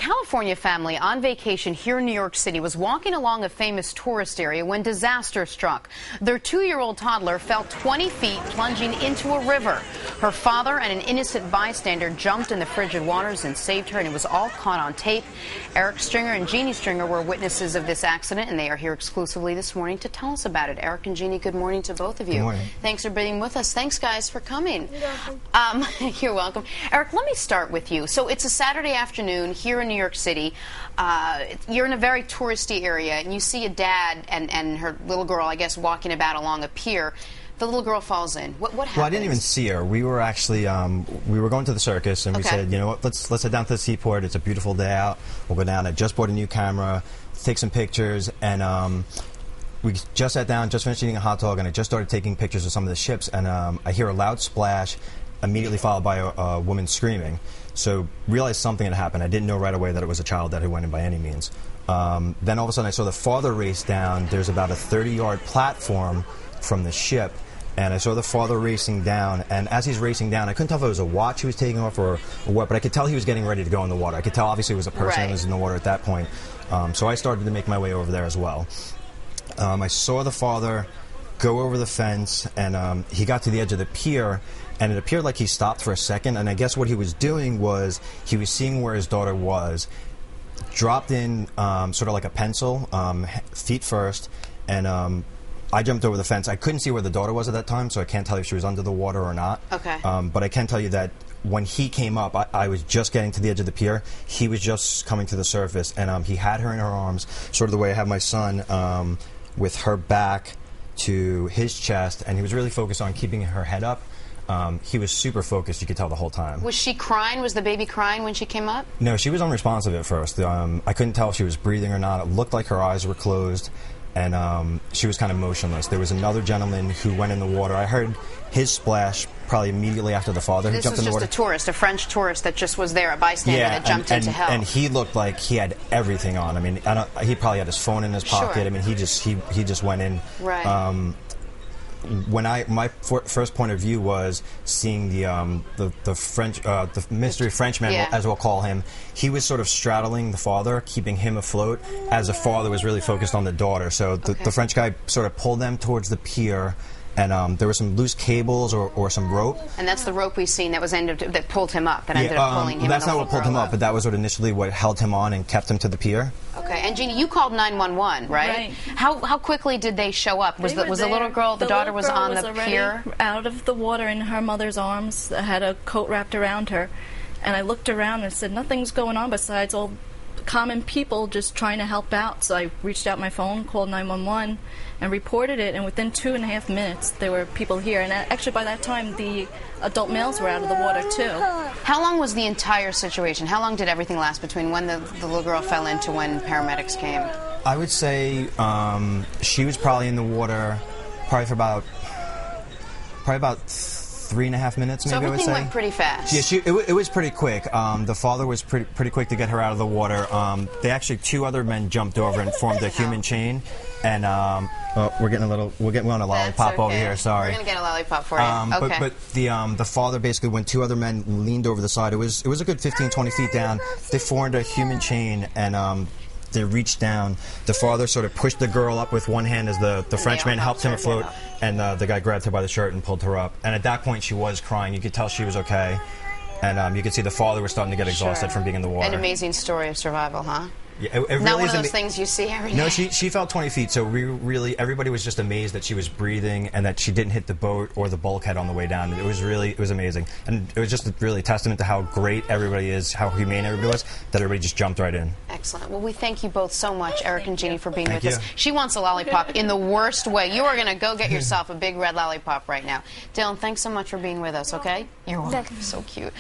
California family on vacation here in New York City was walking along a famous tourist area when disaster struck. Their 2-year-old toddler fell 20 feet, plunging into a river. Her father and an innocent bystander jumped in the frigid waters and saved her, and it was all caught on tape. Eric Stringer and Jeannie Stringer were witnesses of this accident, and they are here exclusively this morning to tell us about it. Eric and Jeannie, good morning to both of you. Good morning. Thanks for being with us. Thanks, guys, for coming. You're welcome. You're welcome. Eric, let me start with you. So it's a Saturday afternoon here in New York City. You're in a very touristy area, and you see a dad and her little girl, I guess, walking about along a pier. The little girl falls in. What happens? Well, I didn't even see her. We were actually we were going to the circus, and we said, you know what, let's head down to the seaport. It's a beautiful day out. We'll go down. I just bought a new camera, take some pictures, and we just sat down, just finished eating a hot dog, and I just started taking pictures of some of the ships, and I hear a loud splash, immediately followed by a woman screaming. So realized something had happened. I didn't know right away that it was a child that had went in by any means. Then all of a sudden I saw the father race down. There's about a 30-yard platform from the ship, and I saw the father racing down, and as he's racing down, I couldn't tell if it was a watch he was taking off or what, but I could tell he was getting ready to go in the water. I could tell obviously it was a person that was in the water at that point. So I started to make my way over there as well. I saw the father go over the fence, and he got to the edge of the pier, and it appeared like he stopped for a second, and I guess what he was doing was he was seeing where his daughter was, dropped in sort of like a pencil, feet first, and I jumped over the fence. I couldn't see where the daughter was at that time, so I can't tell you if she was under the water or not. Okay. But I can tell you that when he came up, I was just getting to the edge of the pier. He was just coming to the surface, and he had her in her arms, sort of the way I have my son, with her back to his chest, and he was really focused on keeping her head up. He was super focused, you could tell the whole time. Was she crying? Was the baby crying when she came up? No, she was unresponsive at first. I couldn't tell if she was breathing or not. It looked like her eyes were closed, and she was kind of motionless. There was another gentleman who went in the water. I heard his splash probably immediately after the father who jumped in the water. This was just a tourist, a French tourist that just was there, a bystander that jumped in to help. And he looked like he had everything on. I mean, he probably had his phone in his pocket. Sure. I mean, he just went in. Right. When my first point of view was seeing the French, the mystery Frenchman, as we'll call him, he was sort of straddling the father, keeping him afloat, as the father was really focused on the daughter. So the French guy sort of pulled them towards the pier, and there were some loose cables or some rope. And that's the rope we've seen that was that pulled him up, that ended up pulling him. That's not what pulled him up, but that was initially what held him on and kept him to the pier. Okay, and Jeannie, you called 911, right? Right. How quickly did they show up? Was the little girl, the daughter was on the pier? Out of the water in her mother's arms, had a coat wrapped around her, and I looked around and said, nothing's going on besides all common people just trying to help out. So I reached out my phone, called 911, and reported it, and within 2.5 minutes there were people here, and actually by that time the adult males were out of the water too. How long was the entire situation? How long did everything last between when the little girl fell in to when paramedics came? I would say she was probably in the water probably for about 3.5 minutes, maybe. So I would say. Everything went pretty fast. Yeah, it was pretty quick. The father was pretty quick to get her out of the water. They actually, 2 other men jumped over and formed a human chain. And we're on a lollipop over here. Sorry. We're gonna get a lollipop for you. Okay. But the father basically, when 2 other men leaned over the side, it was a good 15-20 feet down. They formed a human chain, and they reached down. The father sort of pushed the girl up with one hand as the Frenchman helped him afloat, and the guy grabbed her by the shirt and pulled her up. And at that point, she was crying. You could tell she was okay. And you could see the father was starting to get exhausted from being in the water. An amazing story of survival, huh? Yeah, it really not one of those things you see every day. No, she fell 20 feet, so everybody was just amazed that she was breathing and that she didn't hit the boat or the bulkhead on the way down. It was amazing. And it was just really a testament to how great everybody is, how humane everybody was, that everybody just jumped right in. Excellent. Well, we thank you both so much, Eric and Jeannie, for being with us. Thank you. She wants a lollipop in the worst way. You are going to go get yourself a big red lollipop right now. Dylan, thanks so much for being with us, okay? You're welcome. So cute.